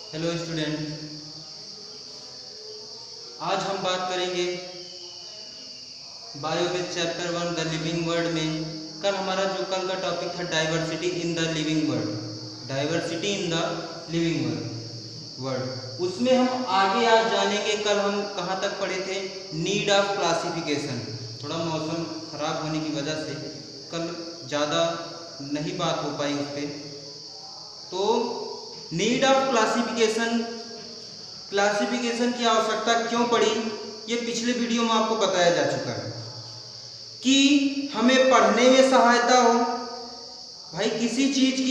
Hello student, आज हम बात करेंगे बायोविद चैप्टर 1 द लिविंग वर्ल्ड में। कल हमारा जो कल का टॉपिक था diversity in the living world, diversity in the living world, उसमें हम आगे आज जानेंगे। कल हम कहाँ तक पढ़े थे? Need of classification. थोड़ा मौसम खराब होने की वजह से कल ज़्यादा नहीं बात हो पाई उस पर। तो नीड ऑफ क्लासिफिकेशन, क्लासिफिकेशन की आवश्यकता क्यों पड़ी, ये पिछले वीडियो में आपको बताया जा चुका है कि हमें पढ़ने में सहायता हो। भाई किसी चीज़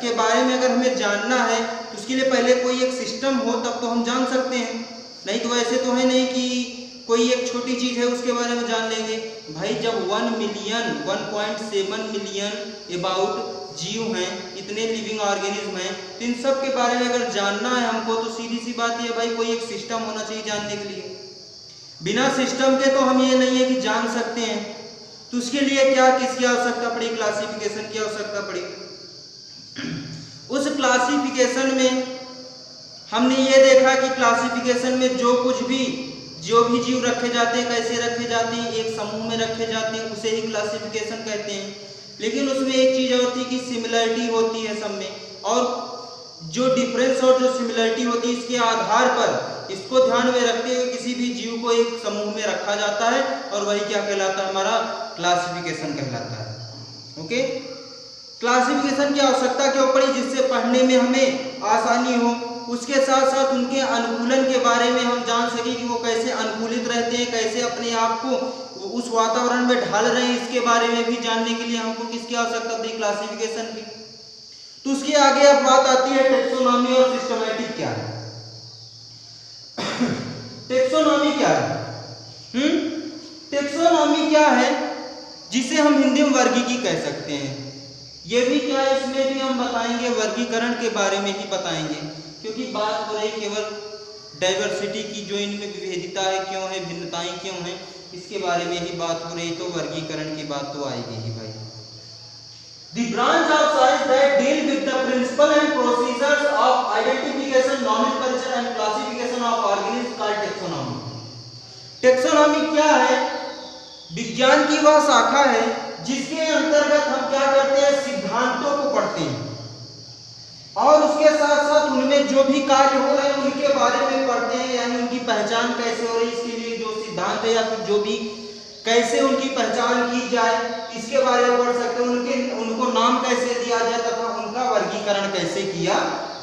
के बारे में अगर हमें जानना है तो उसके लिए पहले कोई एक सिस्टम हो, तब तो हम जान सकते हैं। नहीं तो ऐसे तो है नहीं कि कोई एक छोटी चीज़ है उसके बारे में जान लेंगे। भाई जब 1.7 मिलियन अबाउट जीव हैं, इतने लिविंग ऑर्गेनिज्म हैं, तो इन सब के बारे में अगर जानना है हमको तो सीधी सी बात है भाई कोई एक सिस्टम होना चाहिए जानने के लिए। बिना सिस्टम के तो हम ये नहीं है कि जान सकते हैं। तो उसके लिए क्या किसकी आवश्यकता पड़ी? क्लासिफिकेशन की आवश्यकता पड़ी। उस क्लासिफिकेशन में हमने ये देखा कि क्लासिफिकेशन में जो भी जीव रखे जाते हैं, कैसे रखे जाते हैं, एक समूह में रखे जाते हैं, उसे ही क्लासिफिकेशन कहते हैं। लेकिन उसमें एक चीज़ होती है कि सिमिलरिटी होती है सब में, और जो डिफरेंस और जो सिमिलरिटी होती है इसके आधार पर, इसको ध्यान में रखते हुए किसी भी जीव को एक समूह में रखा जाता है और वही क्या कहलाता है? हमारा क्लासिफिकेशन कहलाता है। ओके, क्लासिफिकेशन की आवश्यकता क्यों पड़ी? जिससे पढ़ने में हमें आसानी हो, उसके साथ साथ उनके अनुकूलन के बारे में हम जान सकें कि वो कैसे अनुकूलित रहते हैं, कैसे अपने आप को उस वातावरण में ढाल रहे हैं, इसके बारे में भी जानने के लिए हमको किसकी आवश्यकता पड़ी? क्लासिफिकेशन की। तो उसके आगे अब बात आती है टेक्सोनॉमी और सिस्टमैटिक क्या है। टेक्सोनॉमी क्या है? टेक्सोनॉमी क्या है? जिसे हम हिंदी में वर्गीकी कह सकते हैं। ये भी क्या है, इसमें भी हम बताएंगे वर्गीकरण के बारे में ही बताएंगे, क्योंकि बात हो रही केवल डाइवर्सिटी की, जो इनमें विविधता है क्यों है, भिन्नताएं क्यों हैं, इसके बारे में ही बात हो रही। तो वर्गीकरण की बात तो आएगी ही भाई। The branch of science that deal with the principle and procedures of identification, nomenclature and classification of organisms called taxonomy. Taxonomy क्या है? विज्ञान की वह शाखा है जिसके अंतर्गत हम क्या करते हैं? सिद्धांतों को पढ़ते हैं और उसके साथ साथ उनमें जो भी कार्य हो रहे हैं उनके बारे में पढ़ते हैं, यानी उनकी पहचान कैसे हो रही है, इसके लिए जो सिद्धांत है या फिर जो भी कैसे उनकी पहचान की जाए, इसके बारे में पढ़ सकते हैं। उनको नाम कैसे दिया जाए तथा उनका वर्गीकरण कैसे किया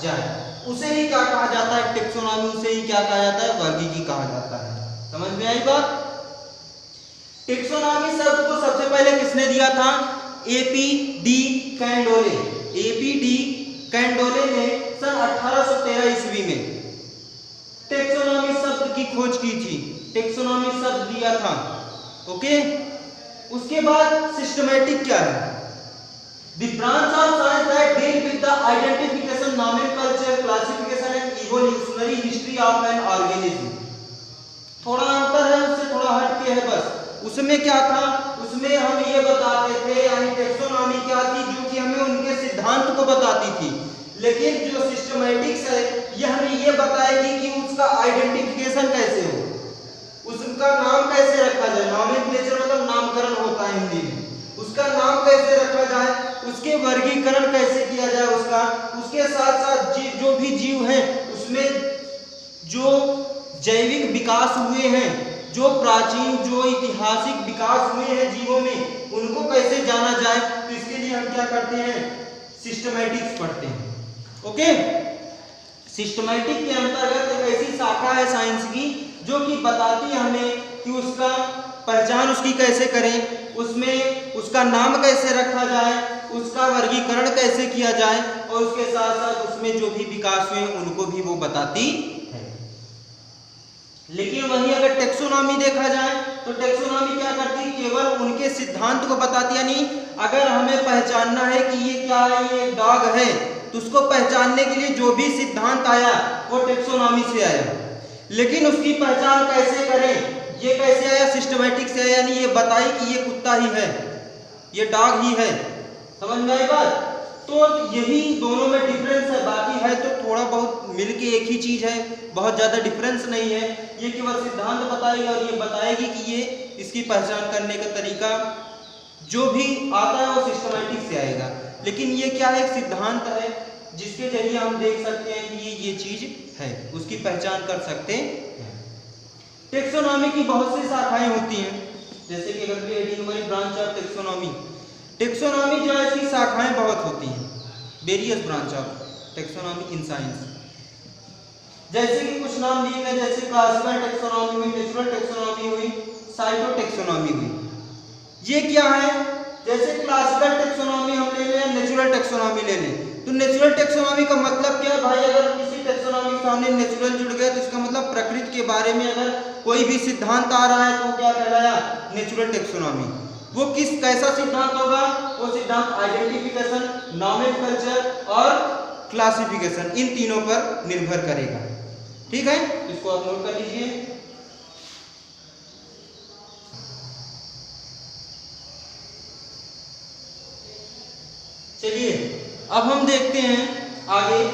जाए, उसे ही क्या कहा जाता है? टेक्सोनॉमी। उसे ही क्या कहा जाता है? वर्गीकी कहा जाता है। समझ में आई बात? टेक्सोनॉमी शब्द को सबसे पहले किसने दिया था? एपी कैंडोले। एपी कैंडोले ने सन 1813 ईस्वी में टेक्सोनॉमी शब्द की खोज की थी, टेक्सोनॉमी शब्द दिया था। ओके, उसके बाद सिस्टमैटिक क्या है? The branch of science that deal with the identification, nomenclature, classification and evolutionary history of an organism. थोड़ा अंतर है, उससे थोड़ा हट के है बस। उसमें क्या था? उसमें हम ये बताते थे, यानी टेक्सोनॉमी क्या थी? जो कि हमें उनके सिद्धांत को बताती थी। लेकिन जो सिस्टमैटिक्स है ये हमें ये बताएगी कि उसका आइडेंटिफिकेशन कैसे हो, उसका नाम कैसे रखा जाए। नॉमेनक्लेचर मतलब नामकरण होता है हिंदी में, उसका नाम कैसे रखा जाए, उसके वर्गीकरण कैसे किया जाए उसका। उसके साथ साथ जो भी जीव हैं उसमें जो जैविक विकास हुए हैं, जो प्राचीन जो ऐतिहासिक विकास हुए हैं जीवों में, उनको कैसे जाना जाए। तो इसके लिए हम क्या करते हैं? सिस्टमैटिक्स पढ़ते हैं। ओके, सिस्टमैटिक के अंतर्गत एक ऐसी शाखा है साइंस की जो कि बताती है हमें कि उसका पहचान उसकी कैसे करें, उसमें उसका नाम कैसे रखा जाए, उसका वर्गीकरण कैसे किया जाए, और उसके साथ साथ उसमें जो भी विकास हुए उनको भी वो बताती है। लेकिन वहीं अगर टेक्सोनॉमी देखा जाए तो टेक्सोनॉमी क्या करती है? केवल उनके सिद्धांत को बताती है। यानी अगर हमें पहचानना है कि ये क्या है, ये डॉग है, तो उसको पहचानने के लिए जो भी सिद्धांत आया वो टेक्सोनॉमी से आया। लेकिन उसकी पहचान कैसे करें, ये कैसे आया? सिस्टमैटिक से आया। यानी ये बताई कि ये कुत्ता ही है, ये डॉग ही है। समझ में आई बात? तो यही दोनों में डिफरेंस है, बाकी है तो थोड़ा बहुत मिलके एक ही चीज है, बहुत ज्यादा डिफरेंस नहीं है। ये केवल सिद्धांत बताएगी और ये बताएगी कि ये इसकी पहचान करने का तरीका जो भी आता है वो सिस्टमैटिक से आएगा, लेकिन ये क्या है, एक सिद्धांत है जिसके जरिए हम देख सकते हैं कि ये चीज है, उसकी पहचान कर सकते हैं। टेक्सोनॉमी की बहुत सी शाखाएं होती हैं, जैसे कि अगर एडीनोमी ब्रांच ऑफ टेक्सोनॉमी, टेक्सोनॉमी जो है इसकी शाखाएं बहुत होती हैं, various branch of taxonomy in science. जैसे कि कुछ नाम दिए गए, जैसे क्लासिकल टेक्सोनॉमी हुई, नेचुरल टेक्सोनॉमी हुई, साइटोटेक्सोनॉमी हुई। ये क्या है, जैसे क्लासिकल टेक्सोनॉमी हम ले लें, नेचुरल टेक्सोनॉमी ले लें, तो नेचुरल टेक्सोनॉमी का मतलब क्या है भाई, अगर किसी टेक्सोनॉमी के सामने नेचुरल जुड़ गया तो इसका मतलब प्रकृति के बारे में अगर कोई भी सिद्धांत आ रहा है तो क्या कहलाया, नेचुरल टेक्सोनॉमी। वो कैसा सिद्धांत होगा, वो सिद्धांत आइडेंटिफिकेशन, नॉमेनक्लेचर और क्लासिफिकेशन, इन तीनों पर निर्भर करेगा। ठीक है, इसको आप नोट कर लीजिए। चलिए अब हम देखते हैं आगे।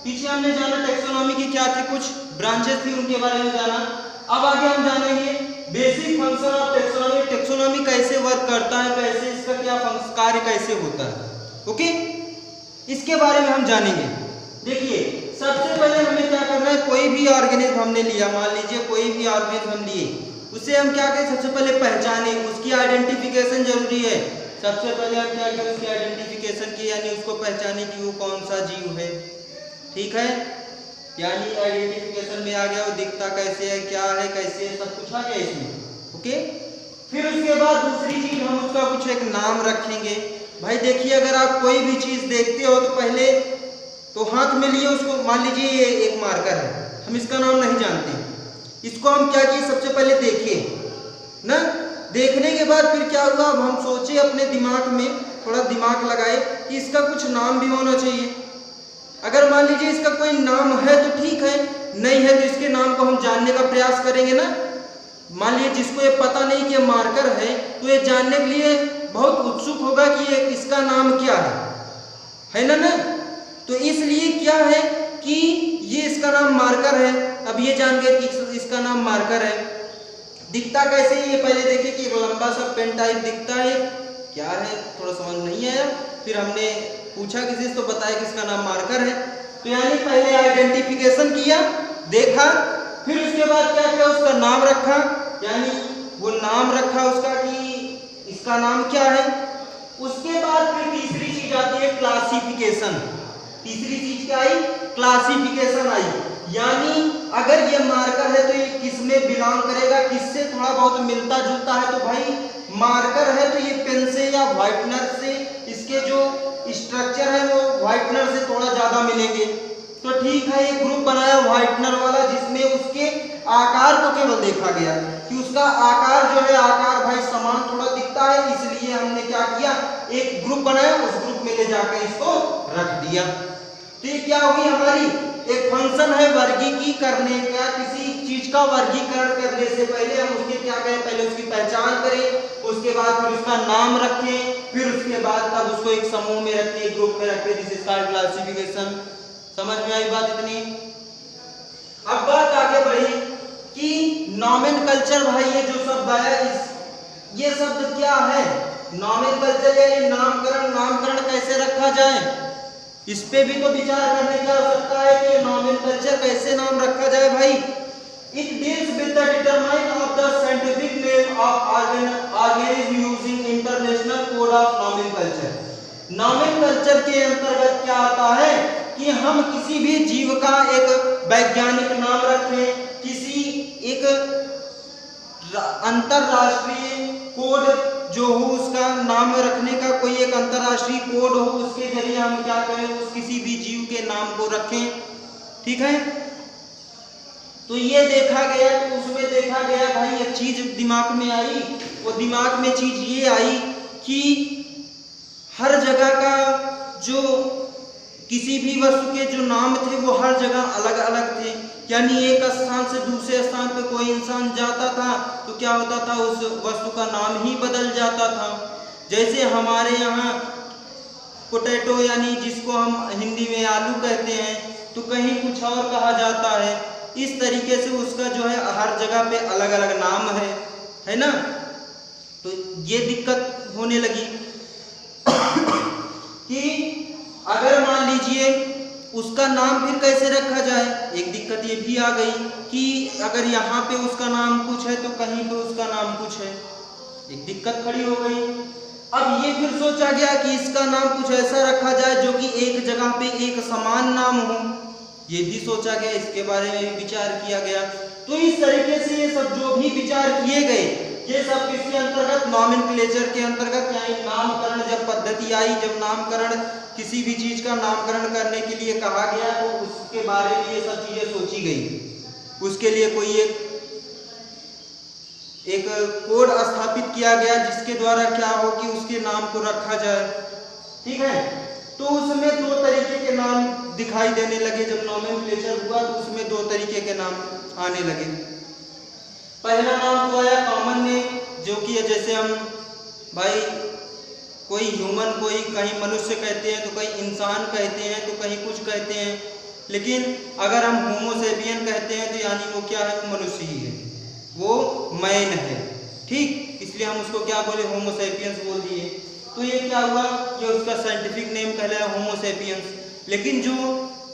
पीछे हमने जाना टेक्सोनॉमी के क्या थे, कुछ ब्रांचेस थी, उनके बारे में जाना। अब आगे हम जानेंगे basic function of taxonomy, taxonomy कैसे वर्क करता है, कैसे इसका क्या कार्य कैसे होता है। ओके, इसके बारे में हम जानेंगे। देखिए सबसे पहले हमें क्या करना है, कोई भी ऑर्गेनिज्म हमने लिया, मान लीजिए कोई भी ऑर्गेनिज्म हम लिए, उसे हम क्या करें, सबसे पहले पहचाने, उसकी आइडेंटिफिकेशन जरूरी है। सबसे पहले हम क्या करें, उसकी आइडेंटिफिकेशन की, यानी उसको पहचाने कि वो कौन सा जीव है। ठीक है, यानी आइडेंटिफिकेशन में आ गया, वो दिखता कैसे है, क्या है, कैसे है, सब कुछ आ गया इसमें। ओके, फिर उसके बाद दूसरी चीज हम उसका कुछ एक नाम रखेंगे। भाई देखिए, अगर आप कोई भी चीज देखते हो तो पहले तो हाथ में लिए उसको, मान लीजिए ये एक मार्कर है, हम इसका नाम नहीं जानते, इसको हम क्या किए, सबसे पहले देखिए ना, देखने के बाद फिर क्या हुआ, अब हम सोचे अपने दिमाग में, थोड़ा दिमाग लगाए कि इसका कुछ नाम भी होना चाहिए। अगर मान लीजिए इसका कोई नाम है तो ठीक है, नहीं है तो इसके नाम को हम जानने का प्रयास करेंगे ना। मान लीजिए जिसको ये पता नहीं कि ये मार्कर है, तो ये जानने के लिए बहुत उत्सुक होगा कि ये इसका नाम क्या है ना। तो इसलिए क्या है कि ये इसका नाम मार्कर है, अब ये जान गए कि इसका नाम मार्कर है। दिखता कैसे है, ये पहले देखे कि एक लंबा सा पेन टाइप दिखता है, क्या है थोड़ा समझ नहीं आया, फिर हमने पूछा किसी से तो बताया कि इसका नाम मार्कर है। तो यानी पहले आइडेंटिफिकेशन किया, देखा, फिर उसके बाद क्या किया, उसका नाम रखा, यानी वो नाम रखा उसका कि इसका नाम क्या है। उसके बाद फिर तीसरी चीज आती है क्लासिफिकेशन। तीसरी चीज क्या आई, क्लासिफिकेशन आई, यानी अगर ये मार्कर है तो ये किस में बिलोंग करेगा, किससे थोड़ा बहुत मिलता जुलता है। तो भाई मार्कर है तो ये पेन से या व्हाइटनर से, इसके जो स्ट्रक्चर है वो व्हाइटनर से थोड़ा ज्यादा मिलेंगे। तो ठीक है, एक ग्रुप बनाया व्हाइटनर वाला, जिसमें उसके आकार को केवल देखा गया कि उसका आकार जो है, आकार भाई समान थोड़ा दिखता है, इसलिए हमने क्या किया, एक ग्रुप बनाया, उस ग्रुप में ले जाकर इसको रख दिया। तो ये क्या होगी, हमारी एक फंक्शन है वर्गीकी करने का। किसी चीज का वर्गीकरण करने से पहले हम उसके क्या करें, पहले उसकी पहचान करें, उसके बाद फिर उसका नाम रखें, फिर उसके बाद तब उसको एक समूह में रखें, एक ग्रुप में रखें, दिस इज कॉल्ड क्लासिफिकेशन। समझ में आई बात इतनी। अब बात आगे बढ़ी कि नॉमेनक्लेचर, भाई ये जो शब्द आया, ये शब्द क्या है, नॉमेनक्लेचर यानी नामकरण। नामकरण कैसे रखा जाए, इस पे भी तो विचार करने की आवश्यकता है कि नॉमेनक्लेचर कैसे नाम रखा जाए। भाई it deals with the determine of the scientific name of organism using international code of nomenclature. Nomenclature के अंतर्गत क्या आता है कि हम किसी भी जीव का एक वैज्ञानिक नाम रखें, किसी एक अंतरराष्ट्रीय कोड जो हो, उसका नाम रखने का कोई एक अंतरराष्ट्रीय कोड हो, उसके जरिए हम क्या करें, उस किसी भी जीव के नाम को रखें। ठीक है, तो ये देखा गया, तो उसमें देखा गया भाई एक चीज दिमाग में आई, वो दिमाग में चीज ये आई कि हर जगह का जो किसी भी वस्तु के जो नाम थे वो हर जगह अलग अलग थे। यानी एक स्थान से दूसरे स्थान पे कोई इंसान जाता था तो क्या होता था, उस वस्तु का नाम ही बदल जाता था। जैसे हमारे यहाँ पोटैटो यानी जिसको हम हिंदी में आलू कहते हैं, तो कहीं कुछ और कहा जाता है। इस तरीके से उसका जो है हर जगह पे अलग अलग नाम है ना। तो ये दिक्कत होने लगी कि अगर मान लीजिए उसका नाम फिर कैसे रखा जाए। एक दिक्कत ये भी आ गई कि अगर यहाँ पे उसका नाम कुछ है तो कहीं पे उसका नाम कुछ है, एक दिक्कत खड़ी हो गई। अब ये फिर सोचा गया कि इसका नाम कुछ ऐसा रखा जाए जो कि एक जगह पे एक समान नाम हो, ये भी सोचा गया, इसके बारे में भी विचार किया गया। तो इस तरीके से ये सब जो भी विचार किए गए, ये सब किसके अंतर्गत, नॉमेनक्लेचर के अंतर्गत, यानी नामकरण जब पद्धति आई, जब नामकरण किसी भी चीज का नामकरण करने के लिए कहा गया तो उसके बारे में ये सब चीजें सोची गई। उसके लिए कोई एक कोड स्थापित किया गया जिसके द्वारा क्या हो कि उसके नाम को रखा जाए। ठीक है, तो उसमें दो तरीके के नाम दिखाई देने लगे। जब नॉमेनक्लेचर हुआ तो उसमें दो तरीके के नाम आने लगे। पहला नाम तो आया कॉमन नेम, जो कि जैसे हम भाई कोई ह्यूमन, कोई कहीं मनुष्य कहते हैं तो कहीं इंसान कहते हैं तो कहीं कुछ कहते हैं, लेकिन अगर हम होमोसेपियन कहते हैं तो यानी वो क्या है, वो मनुष्य ही है, वो मैन है। ठीक, इसलिए हम उसको क्या बोले, होमोसेपियंस बोल दिए। तो ये क्या हुआ, ये उसका साइंटिफिक नेम कहलाया होमोसेपियंस। लेकिन जो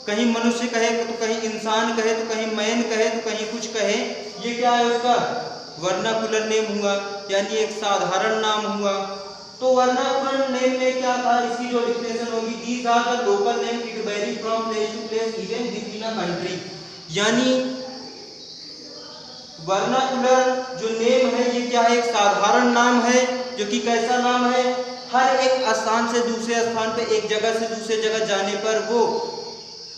कहीं मनुष्य कहे तो कहीं इंसान कहे तो कहीं मैन कहे तो कहीं कुछ कहे, ये क्या है, उसका वर्नाकुलर नेम हुआ, यानी एक साधारण नाम हुआ। तो वर्नाकुलर नेम में क्या था, इसकी जो डिफिनेशन होगी, these are the local name, it vary from place to place even within a country. यानी वर्नाकुलर जो नेम है ये क्या है, एक साधारण नाम है, जो कि कैसा नाम है, हर एक स्थान से दूसरे स्थान पे, एक जगह से दूसरे जगह जाने पर वो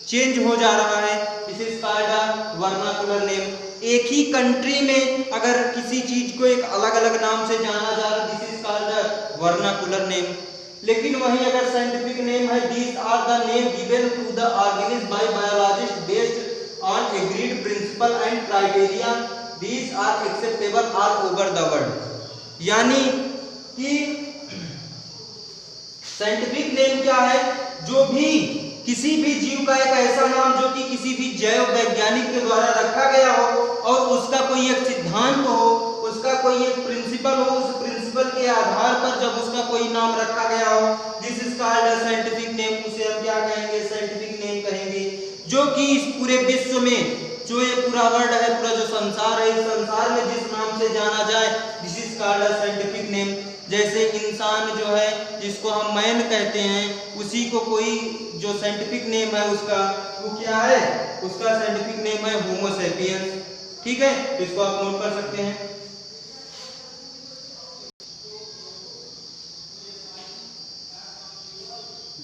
चेंज हो जा रहा है। This is called a vernacular name. एक ही कंट्री में अगर किसी चीज को एक अलग अलग नाम से जाना जा रहा है, this is called a vernacular name. लेकिन वहीं अगर साइंटिफिक नेम है, these are the name given to the organism by biologist based on agreed principle and criteria, these are acceptable all over the world. यानी कि scientific name क्या है, जो भी किसी भी जीव का एक ऐसा नाम जो कि किसी भी जैव वैज्ञानिक के द्वारा रखा गया हो और उसका कोई एक सिद्धांत हो, उसका कोई एक प्रिंसिपल हो, उस प्रिंसिपल के आधार पर जब उसका कोई नाम रखा गया हो, this is called a scientific name. उसे हम क्या कहेंगे, साइंटिफिक नेम कहेंगे। जो कि इस पूरे विश्व में, जो ये पूरा वर्ल्ड है, पूरा जो संसार है, इस संसार में जिस नाम से जाना जाए, this is called a scientific name. जैसे इंसान जो है, जिसको हम मैन कहते हैं, उसी को कोई जो साइंटिफिक नेम है उसका, वो क्या है, उसका साइंटिफिक नेम है होमोसेपियंस। ठीक है, इसको आप नोट कर सकते हैं।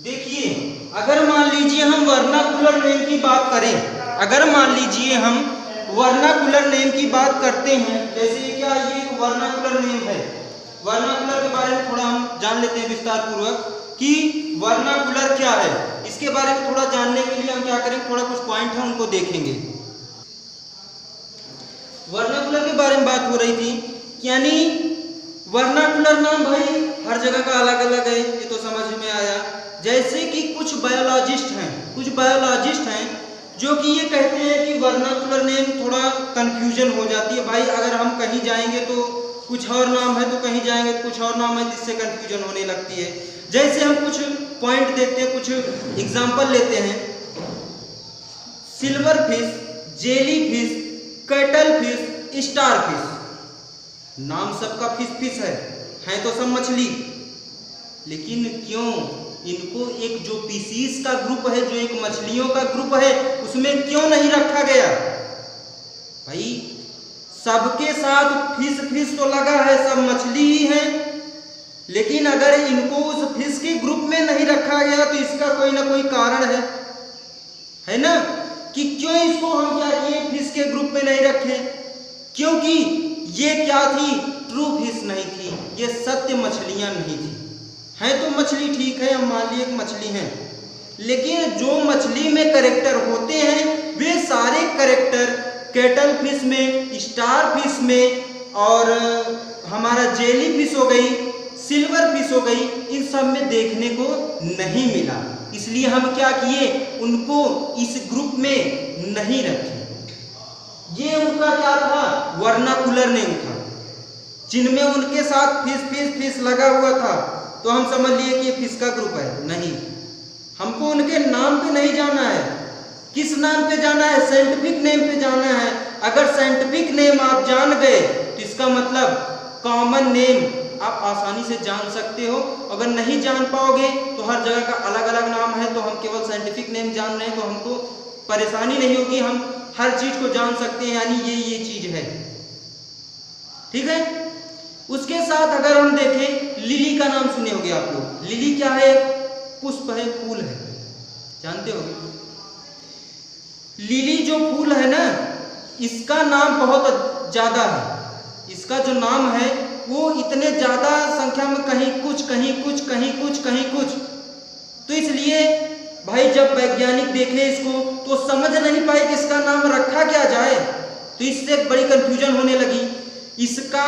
देखिए, अगर मान लीजिए हम वर्नाकुलर नेम की बात करें, अगर मान लीजिए हम वर्नाकुलर नेम की बात करते हैं, जैसे क्या ये एक वर्नाकुलर नेम है। वर्नाकुलर के बारे में थोड़ा हम जान लेते हैं विस्तार पूर्वक कि वर्नाकुलर क्या है। इसके बारे में थोड़ा जानने के लिए हम क्या करेंगे, थोड़ा कुछ पॉइंट है उनको देखेंगे। वर्नाकुलर के बारे में बात हो रही थी, यानी वर्नाकुलर नाम भाई हर जगह का अलग अलग है, ये तो समझ में आया। जैसे कि कुछ बायोलॉजिस्ट हैं जो कि ये कहते हैं कि वर्नाकुलर नेम थोड़ा कंफ्यूजन हो जाती है। भाई अगर हम कहीं जाएंगे तो कुछ और नाम है, तो कहीं जाएंगे तो कुछ और नाम है, जिससे कंफ्यूजन होने लगती है। जैसे हम कुछ पॉइंट देखते हैं, कुछ एग्जाम्पल लेते हैं। Silver fish, jelly fish, cattle fish, star fish. नाम सबका फिश फिश है तो सब मछली, लेकिन क्यों इनको एक जो पीसीस का ग्रुप है, जो एक मछलियों का ग्रुप है, उसमें क्यों नहीं रखा गया? भाई सबके साथ फिश फिश तो लगा है, सब मछली ही है, लेकिन अगर इनको उस फिश के ग्रुप में नहीं रखा गया तो इसका कोई ना कोई कारण है ना, कि क्यों इसको हम क्या किए, फिश के ग्रुप में नहीं रखे। क्योंकि ये क्या थी, ट्रू फिश नहीं थी, ये सत्य मछलियां नहीं थी। हैं तो मछली ठीक है, हम मान लिए मछली हैं, लेकिन जो मछली में कैरेक्टर होते हैं वे सारे कैरेक्टर कैटल फिश में, स्टार फिश में और हमारा जेली फिश हो गई, सिल्वर फिश हो गई, इन सब में देखने को नहीं मिला, इसलिए हम क्या किए, उनको इस ग्रुप में नहीं रखे। ये उनका क्या था, वर्नाकुलर नेम था, जिनमें उनके साथ फिश फिश फिश लगा हुआ था, तो हम समझ लिए कि ये फिश का ग्रुप है। नहीं, हमको उनके नाम पे नहीं जाना है। किस नाम पे जाना है, साइंटिफिक नेम पे जाना है। अगर साइंटिफिक नेम आप जान गए तो इसका मतलब कॉमन नेम आप आसानी से जान सकते हो। अगर नहीं जान पाओगे तो हर जगह का अलग अलग नाम है, तो हम केवल साइंटिफिक नेम जान रहे हैं तो हमको परेशानी नहीं होगी, हम हर चीज को जान सकते हैं, यानी ये चीज है। ठीक है। उसके साथ अगर हम देखें, लिली का नाम सुने होंगे आप लोग। लिली क्या है, पुष्प है, फूल है, जानते होंगे। लिली जो फूल है ना, इसका नाम बहुत ज्यादा है। इसका जो नाम है वो इतने ज्यादा संख्या में, कहीं कुछ कहीं कुछ कहीं कुछ कहीं कुछ, तो इसलिए भाई जब वैज्ञानिक देखे इसको तो समझ नहीं पाए कि इसका नाम रखा क्या जाए, तो इससे बड़ी कंफ्यूजन होने लगी। इसका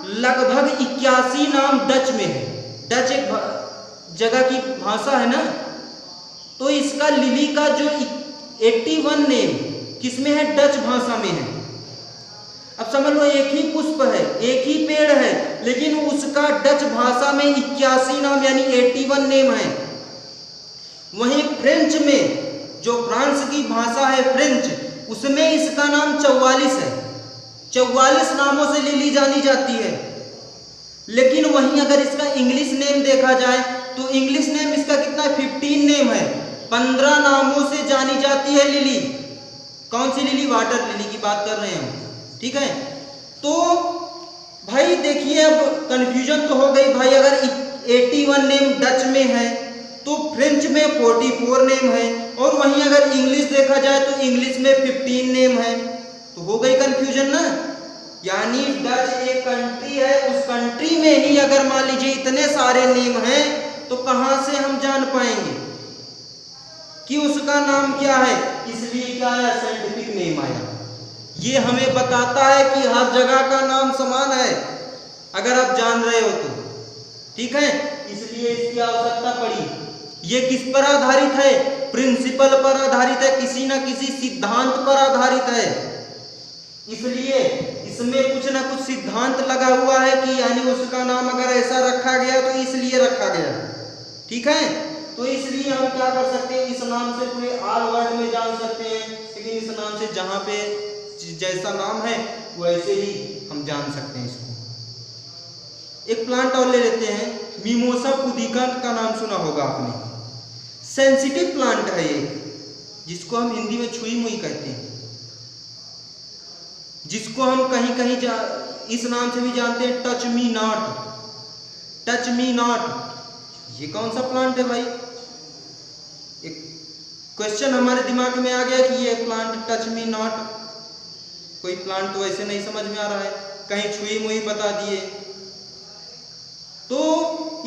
लगभग 81 नाम डच में है। डच एक जगह की भाषा है ना, तो इसका लिली का जो 81 नेम किसमें है, डच भाषा में है। अब समझ लो, एक ही पुष्प है, एक ही पेड़ है, लेकिन उसका डच भाषा में 81 नाम यानी 81 नेम है। वहीं फ्रेंच में, जो फ्रांस की भाषा है फ्रेंच, उसमें इसका नाम 44 है। 44 नामों से लिली जानी जाती है। लेकिन वहीं अगर इसका इंग्लिश नेम देखा जाए तो इंग्लिश नेम इसका कितना, 15 नेम है। 15 नामों से जानी जाती है लिली। कौन सी लिली, वाटर लिली की बात कर रहे हैं, ठीक है। तो भाई देखिए, अब कंफ्यूजन तो हो गई भाई। अगर 81 नेम डच में है तो फ्रेंच में 44 नेम है, और वहीं अगर इंग्लिश देखा जाए तो इंग्लिश में 15 नेम है, तो हो गई कंफ्यूजन ना। यानी डच एक कंट्री है, उस कंट्री में ही अगर मान लीजिए इतने सारे नेम हैं, तो कहां से हम जान पाएंगे कि उसका नाम क्या है। इसलिए क्या आया, साइंटिफिक नेम आया। ये हमें बताता है कि हर जगह का नाम समान है, अगर आप जान रहे हो तो, ठीक है। इसलिए इसकी आवश्यकता पड़ी। ये किस पर आधारित है, प्रिंसिपल पर आधारित है, किसी ना किसी सिद्धांत पर आधारित है। इसलिए इसमें कुछ ना कुछ सिद्धांत लगा हुआ है कि यानी उसका नाम अगर ऐसा रखा गया तो इसलिए रखा गया, ठीक है। तो इसलिए हम क्या कर सकते हैं, इस नाम से पूरे ऑल वर्ल्ड में जान सकते हैं, लेकिन इस नाम से जहां पे जैसा नाम है वैसे ही हम जान सकते हैं इसको। एक प्लांट और ले लेते हैं, मिमोसा पुदिका का नाम सुना होगा आपने। सेंसिटिव प्लांट है ये, जिसको हम हिंदी में छुई मुई कहते हैं, जिसको हम कहीं कहीं इस नाम से भी जानते हैं, touch me not. Touch me not, ये कौन सा प्लांट है भाई। एक क्वेश्चन हमारे दिमाग में आ गया कि ये प्लांट टच मी नॉट, कोई प्लांट तो ऐसे नहीं समझ में आ रहा है, कहीं छुई मुई बता दिए, तो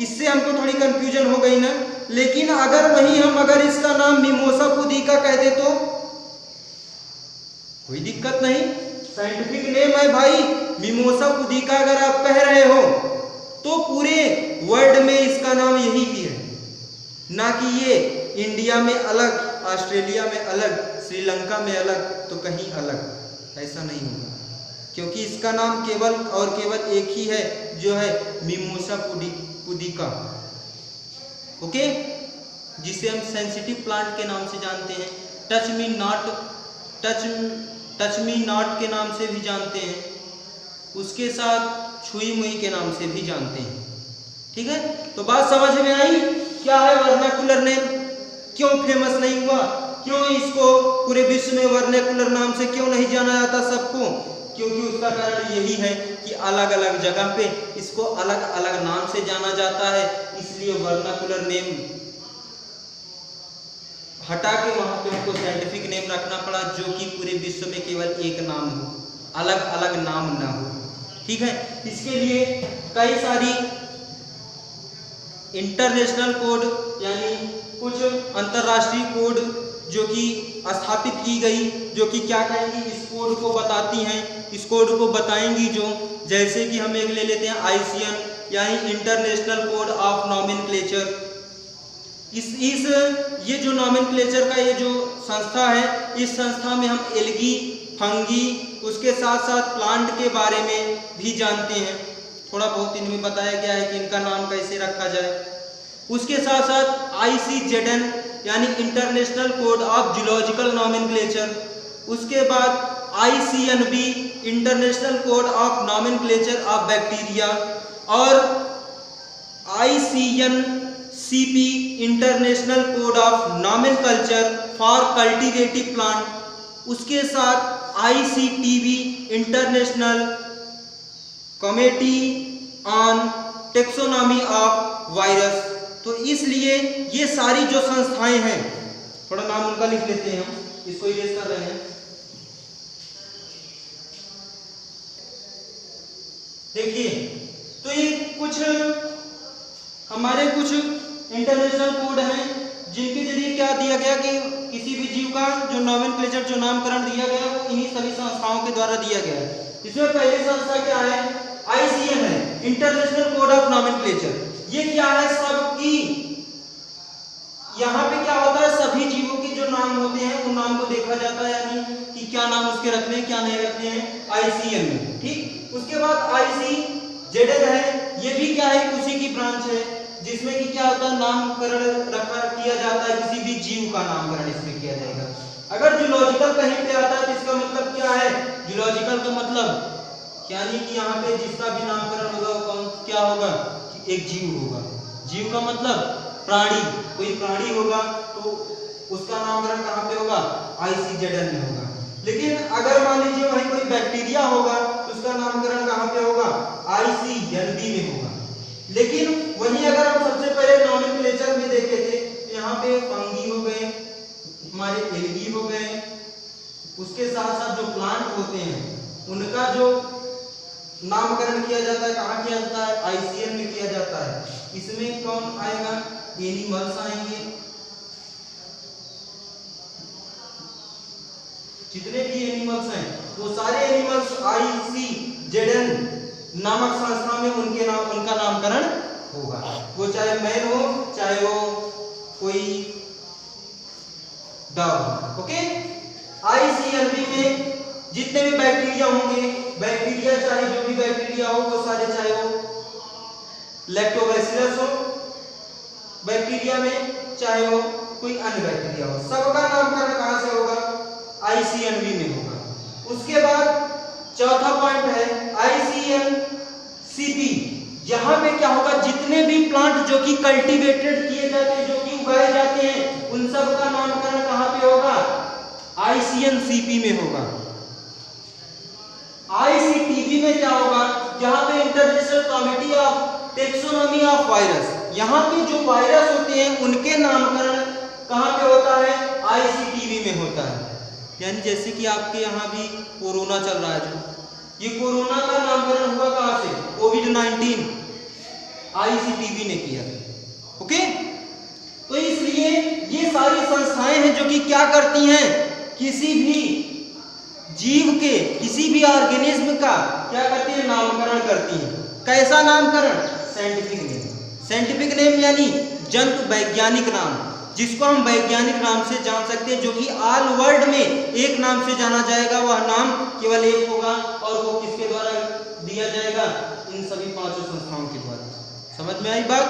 इससे हमको थोड़ी कंफ्यूजन हो गई ना। लेकिन अगर वही हम अगर इसका नाम मिमोसा पुदिका कह दे तो कोई दिक्कत नहीं, साइंटिफिक नेम है भाई मिमोसा पुदिका। अगर आप कह रहे हो तो पूरे वर्ल्ड में इसका नाम यही ही है, ना कि ये इंडिया में अलग, ऑस्ट्रेलिया में अलग, श्रीलंका में अलग, तो कहीं अलग, ऐसा नहीं होगा। क्योंकि इसका नाम केवल और केवल एक ही है, जो है मिमोसा पुदिका, ओके, जिसे हम सेंसिटिव प्लांट के नाम से जानते हैं। टच मी नॉट के नाम से भी जानते हैं, उसके साथ छुई मुई के नाम से भी जानते हैं, ठीक है। तो बात समझ में आई, क्या है वर्नाकुलर नेम, क्यों फेमस नहीं हुआ, क्यों इसको पूरे विश्व में वर्नाकुलर नाम से क्यों नहीं जाना जाता सबको। क्योंकि उसका कारण यही है कि अलग अलग जगह पे इसको अलग अलग नाम से जाना जाता है, इसलिए वर्नाकुलर नेम हटा के वहां पे हमको साइंटिफिक नेम रखना पड़ा, जो कि पूरे विश्व में केवल एक नाम हो, अलग अलग नाम ना हो, ठीक है। इसके लिए कई सारी इंटरनेशनल कोड यानी कुछ अंतरराष्ट्रीय कोड जो कि स्थापित की गई, जो कि क्या कहेंगी, इस कोड को बताती हैं, इस कोड को बताएंगी, जो जैसे कि हम एक ले लेते हैं आईसीएन यानी इंटरनेशनल कोड ऑफ नॉमेनक्लेचर। ये जो नॉमेनक्लेचर का ये जो संस्था है, इस संस्था में हम एल्गी, फंगी, उसके साथ साथ प्लांट के बारे में भी जानते हैं। थोड़ा बहुत इनमें बताया गया है कि इनका नाम कैसे रखा जाए। उसके साथ साथ ICZN यानी international code of zoological nomenclature, उसके बाद ICNB international code of nomenclature of bacteria, और ICNCP international code of nomenclature for cultivative plant, उसके साथ ICTV international committee on taxonomy of virus. तो इसलिए ये सारी जो संस्थाएं हैं, थोड़ा नाम उनका लिख लेते हैं, हम इसको इरेज कर रहे हैं। देखिए, तो ये कुछ हमारे कुछ इंटरनेशनल कोड हैं जिनके जरिए क्या दिया गया कि किसी भी जीव का जो नॉमेनक्लेचर, जो नामकरण दिया गया वो इन्हीं सभी संस्थाओं के द्वारा दिया गया है। इसमें पहली संस्था क्या है? ICN है, इंटरनेशनल कोड ऑफ नॉमेनक्लेचर। ये क्या है? सबकी, यहाँ पे क्या होता है, सभी जीवों के जो नाम होते हैं उन नाम को देखा जाता है, यानी कि क्या नाम उसके रखने हैं, क्या नहीं रखने हैं, ICN में। ठीक, उसके बाद ICZN है, ये भी क्या है, उसी की ब्रांच है, जिसमें कि क्या होता है, नामकरण रखा किया जाता है, किसी भी जीव का नामकरण इसमें किया जाएगा। अगर जूलॉजिकल कहीं पे आता है तो इसका मतलब क्या है? जूलॉजिकल का मतलब यानी कि यहाँ पे जिसका भी नामकरण होगा वो कौन क्या होगा? एक जीव होगा। जीव का मतलब प्राणी, कोई प्राणी होगा तो उसका नामकरण कहाँ पे होगा? ICZN में होगा। लेकिन अगर मान लीजिए वहीं कोई बैक्टीरिया होगा तो उसका नामकरण कहाँ पे होगा? ICNB में होगा। लेकिन वहीं अगर हम सबसे पहले नॉमेनक्लेचर में देखे थे तो यहाँ पे फंगी हो गए, हमारे एल्गी हो गए, उसके साथ साथ जो प्लांट होते हैं उनका जो नामकरण किया जाता है, कहाँ किया जाता है? ICN में किया जाता है। इसमें कौन आएगा? एनिमल्स आएंगे, जितने भी एनिमल्स हैं वो सारे एनिमल्स ICZN नामक संस्था में उनका नामकरण होगा। वो चाहे मैन हो, चाहे वो कोई डॉग। ओके, ICNB में जितने भी बैक्टीरिया होंगे, बैक्टीरिया चाहे जो भी बैक्टीरिया हो वो सारे, चाहे वो लैक्टोबैसिलस हो बैक्टीरिया में, चाहे वो कोई अन्य बैक्टीरिया हो, सबका नामकरण कहां से होगा? ICNB में होगा। उसके बाद चौथा पॉइंट है ICNCP। यहाँ पे क्या होगा? जितने भी प्लांट जो कि कल्टीवेटेड किए जाते हैं, जो कि उगाए जाते हैं, उन सब का नामकरण कहाँ पे होगा? ICNCP में होगा। ICTV में क्या होगा? यहाँ पे international committee of taxonomy of virus, यहाँ पे जो वायरस होते हैं उनके नामकरण कहाँ पे होता है? ICTV में होता है। यानी जैसे कि आपके यहाँ भी कोरोना चल रहा है, जो ये कोरोना का नामकरण हुआ कहाँ से? कोविड-19 ICTV ने किया था। ओके, तो इसलिए ये सारी संस्थाएं हैं जो कि क्या करती हैं? किसी भी जीव के, किसी भी ऑर्गेनिज्म का क्या करती है? नामकरण करती है। कैसा नामकरण? Scientific name. साइंटिफिक नेम यानी जंतु वैज्ञानिक नाम, जिसको हम वैज्ञानिक नाम से जान सकते हैं, जो कि ऑल वर्ल्ड में एक नाम से जाना जाएगा। वह नाम केवल एक होगा और वो किसके द्वारा दिया जाएगा? इन सभी पांचों संस्थाओं के द्वारा। समझ में आई बात?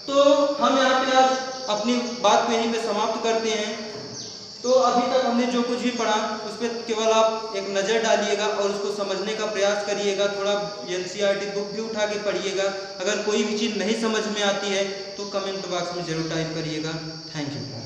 तो हम यहाँ पे आज अपनी बात को यहीं पे समाप्त करते हैं। तो अभी तक हमने जो कुछ भी पढ़ा उस पर केवल आप एक नज़र डालिएगा और उसको समझने का प्रयास करिएगा। थोड़ा NCERT बुक भी उठा के पढ़िएगा। अगर कोई भी चीज़ नहीं समझ में आती है तो कमेंट बॉक्स में जरूर टाइप करिएगा। Thank you.